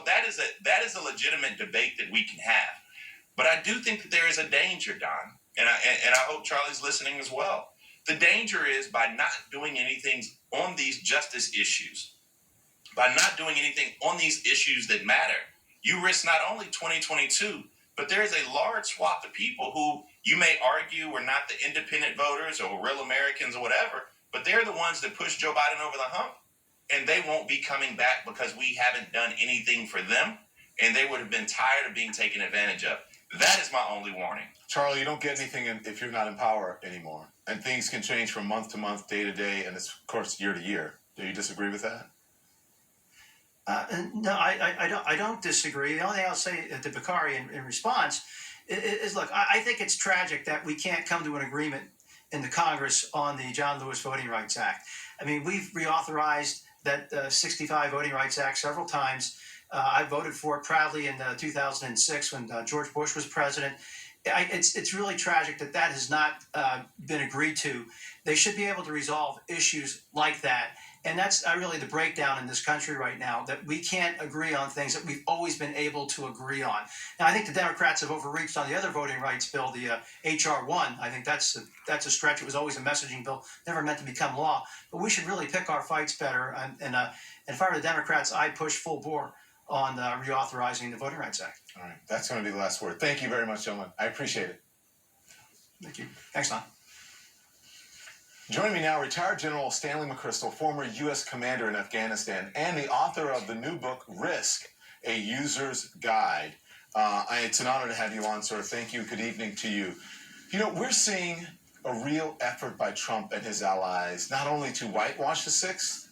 that is a legitimate debate that we can have. But I do think that there is a danger, Don, and I hope Charlie's listening as well. The danger is by not doing anything on these justice issues, by not doing anything on these issues that matter, you risk not only 2022, but there is a large swath of people who you may argue were not the independent voters or real Americans or whatever, but they're the ones that pushed Joe Biden over the hump. And they won't be coming back because we haven't done anything for them. And they would have been tired of being taken advantage of. That is my only warning. Charlie, you don't get anything if you're not in power anymore. And things can change from month to month, day to day, and it's, of course, year to year. Do you disagree with that? No, I don't disagree. The only thing I'll say to Bakari in response is, look, I think it's tragic that we can't come to an agreement in the Congress on the John Lewis Voting Rights Act. I mean, we've reauthorized that 65 Voting Rights Act several times. I voted for it proudly in 2006 when George Bush was president. It's really tragic that that has not been agreed to. They should be able to resolve issues like that. And that's really the breakdown in this country right now, that we can't agree on things that we've always been able to agree on. Now, I think the Democrats have overreached on the other voting rights bill, the H.R. 1. I think that's a stretch. It was always a messaging bill, never meant to become law. But we should really pick our fights better. And if I were the Democrats, I'd push full bore on reauthorizing the Voting Rights Act. All right. That's going to be the last word. Thank you very much, gentlemen. I appreciate it. Thank you. Thanks, Don. Joining me now, retired General Stanley McChrystal, former U.S. commander in Afghanistan, and the author of the new book, Risk, A User's Guide. It's an honor to have you on, sir. Thank you. Good evening to you. You know, we're seeing a real effort by Trump and his allies, not only to whitewash the 6th,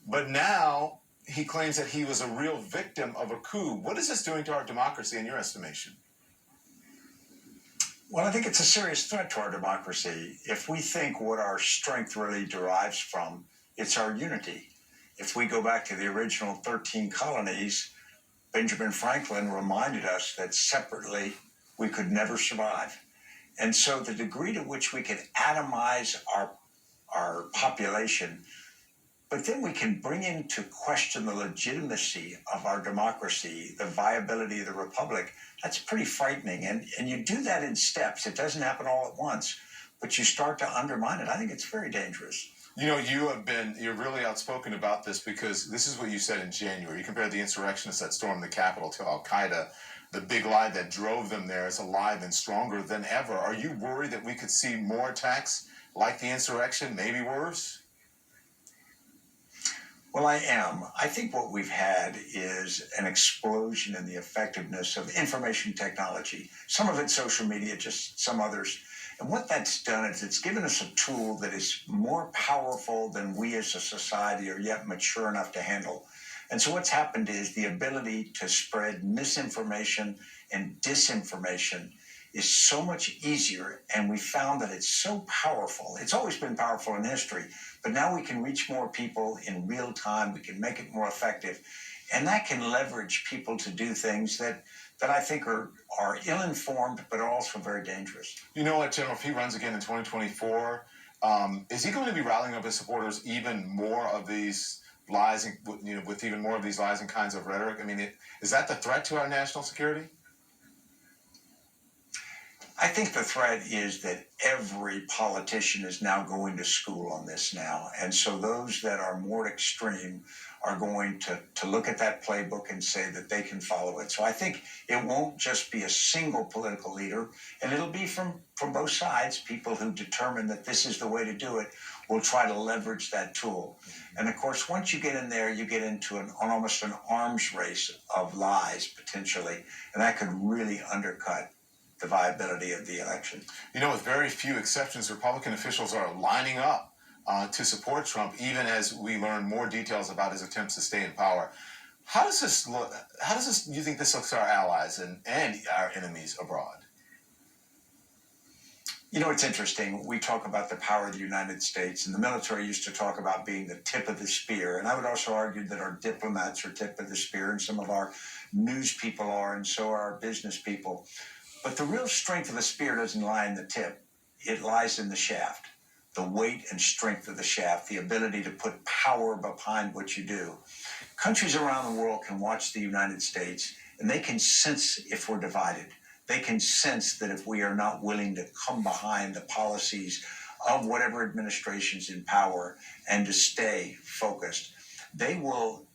but now he claims that he was a real victim of a coup. What is this doing to our democracy in your estimation? Well, I think it's a serious threat to our democracy. If we think what our strength really derives from, it's our unity. If we go back to the original 13 colonies, Benjamin Franklin reminded us that separately we could never survive. And so the degree to which we can atomize our population, but then we can bring into question the legitimacy of our democracy, the viability of the republic, that's pretty frightening. And you do that in steps. It doesn't happen all at once, but you start to undermine it. I think it's very dangerous. You know, you're really outspoken about this because this is what you said in January. You compared the insurrectionists that stormed the Capitol to Al-Qaeda. The big lie that drove them there is alive and stronger than ever. Are you worried that we could see more attacks like the insurrection, maybe worse? Well, I am. I think what we've had is an explosion in the effectiveness of information technology. Some of it's social media, just some others. And what that's done is it's given us a tool that is more powerful than we as a society are yet mature enough to handle. And so what's happened is the ability to spread misinformation and disinformation is so much easier, and we found that it's so powerful. It's always been powerful in history, but now we can reach more people in real time. We can make it more effective, and that can leverage people to do things that I think are ill-informed, but also very dangerous. You know what, General, if he runs again in 2024, is he going to be rallying up his supporters even more of these lies, with even more of these lies and kinds of rhetoric? I mean, is that the threat to our national security? I think the threat is that every politician is now going to school on this now. And so those that are more extreme are going to look at that playbook and say that they can follow it. So I think it won't just be a single political leader, and it'll be from both sides. People who determine that this is the way to do it will try to leverage that tool. And of course, once you get in there, you get into almost an arms race of lies, potentially, and that could really undercut the viability of the election. You know, with very few exceptions, Republican officials are lining up to support Trump, even as we learn more details about his attempts to stay in power. How does this look? Do you think this looks to our allies and our enemies abroad? You know, it's interesting. We talk about the power of the United States, and the military used to talk about being the tip of the spear. And I would also argue that our diplomats are tip of the spear, and some of our news people are, and so are our business people. But the real strength of the spear doesn't lie in the tip. It lies in the shaft, the weight and strength of the shaft, the ability to put power behind what you do. Countries around the world can watch the United States and they can sense if we're divided. They can sense that if we are not willing to come behind the policies of whatever administration's in power and to stay focused, they will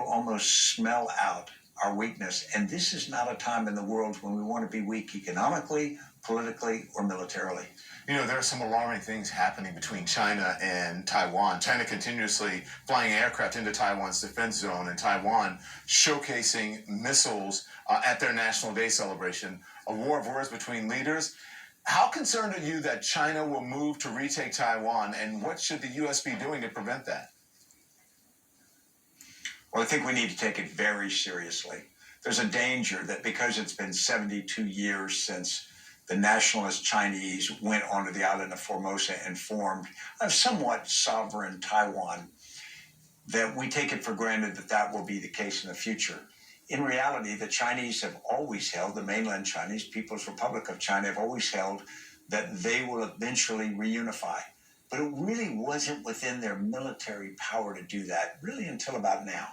almost smell out our weakness. And this is not a time in the world when we want to be weak economically, politically, or militarily. You know, there are some alarming things happening between China and Taiwan. China continuously flying aircraft into Taiwan's defense zone, and Taiwan showcasing missiles at their National Day celebration. A war of words between leaders. How concerned are you that China will move to retake Taiwan, and what should the U.S. be doing to prevent that? Well, I think we need to take it very seriously. There's a danger that because it's been 72 years since the nationalist Chinese went onto the island of Formosa and formed a somewhat sovereign Taiwan, that we take it for granted that that will be the case in the future. In reality, the Chinese have always held, the mainland Chinese, People's Republic of China, have always held that they will eventually reunify. But it really wasn't within their military power to do that, really until about now.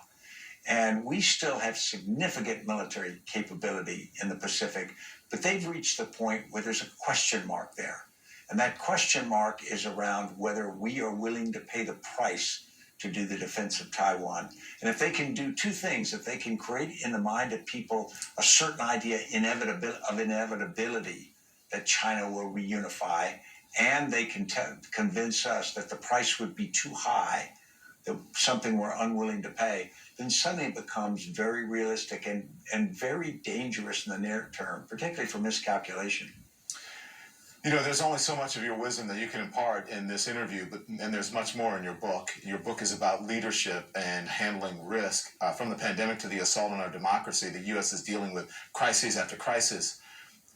And we still have significant military capability in the Pacific, but they've reached the point where there's a question mark there. And that question mark is around whether we are willing to pay the price to do the defense of Taiwan. And if they can do two things, if they can create in the mind of people a certain idea of inevitability that China will reunify, and they can convince us that the price would be too high, that something we're unwilling to pay, then suddenly it becomes very realistic and very dangerous in the near term, particularly for miscalculation. You know, there's only so much of your wisdom that you can impart in this interview, and there's much more in your book. Your book is about leadership and handling risk. From the pandemic to the assault on our democracy, the U.S. is dealing with crisis after crisis.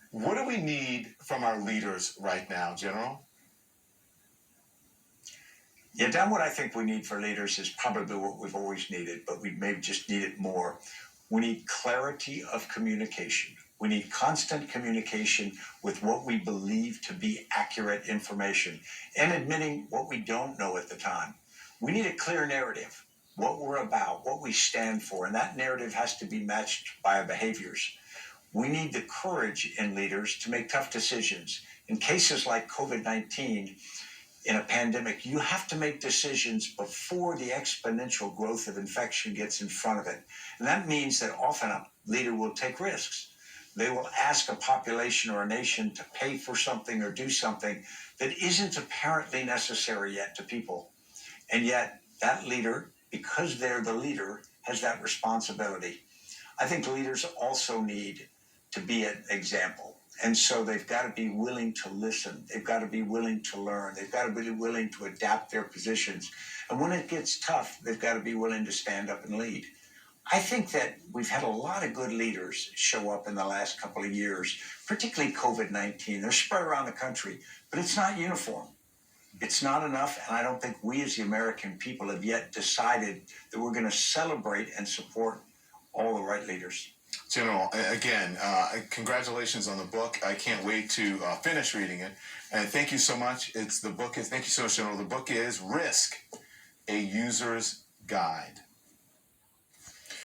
What do we need from our leaders right now, General? Yeah, Dan, what I think we need for leaders is probably what we've always needed, but we may just need it more. We need clarity of communication. We need constant communication with what we believe to be accurate information and admitting what we don't know at the time. We need a clear narrative, what we're about, what we stand for, and that narrative has to be matched by our behaviors. We need the courage in leaders to make tough decisions. In cases like COVID-19, in a pandemic, you have to make decisions before the exponential growth of infection gets in front of it. And that means that often a leader will take risks. They will ask a population or a nation to pay for something or do something that isn't apparently necessary yet to people. And yet that leader, because they're the leader, has that responsibility. I think leaders also need to be an example. And so they've got to be willing to listen. They've got to be willing to learn. They've got to be willing to adapt their positions. And when it gets tough, they've got to be willing to stand up and lead. I think that we've had a lot of good leaders show up in the last couple of years, particularly COVID-19. They're spread around the country, but it's not uniform. It's not enough, and I don't think we as the American people have yet decided that we're going to celebrate and support all the right leaders. General, again, congratulations on the book. I can't wait to finish reading it. And thank you so much. Thank you so much, General. The book is Risk, a User's Guide.